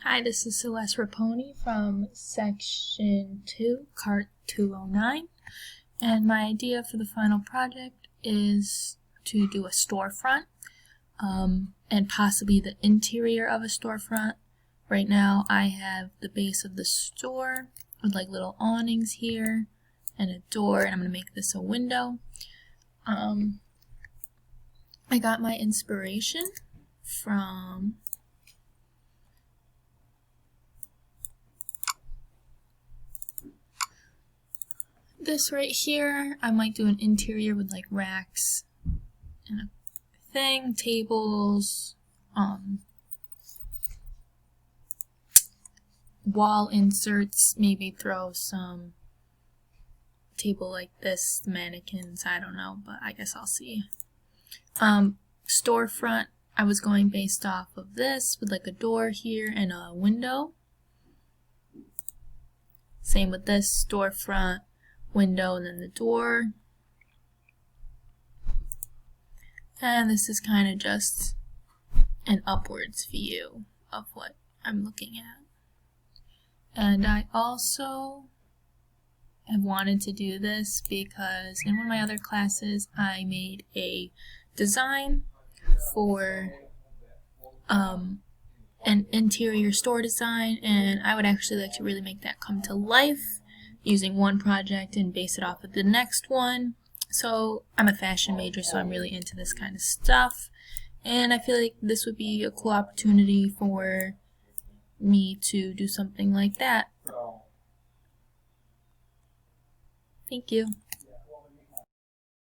Hi, this is Celeste Raponi from Section 2, CART 209, and my idea for the final project is to do a storefront, and possibly the interior of a storefront. Right now I have the base of the store with like little awnings here and a door, and I'm going to make this a window. I got my inspiration from this right here. I might do an interior with like racks and a thing, tables, wall inserts, maybe throw some table like this, mannequins, I don't know, but I guess I'll see. Storefront, I was going based off of this with like a door here and a window. Same with this, storefront, window, and then the door. And this is kind of just an upwards view of what I'm looking at. And I also have wanted to do this because in one of my other classes I made a design for an interior store design, and I would actually like to really make that come to life using one project and base it off of the next one. So I'm a fashion major, so I'm really into this kind of stuff, and I feel like this would be a cool opportunity for me to do something like that. Thank you.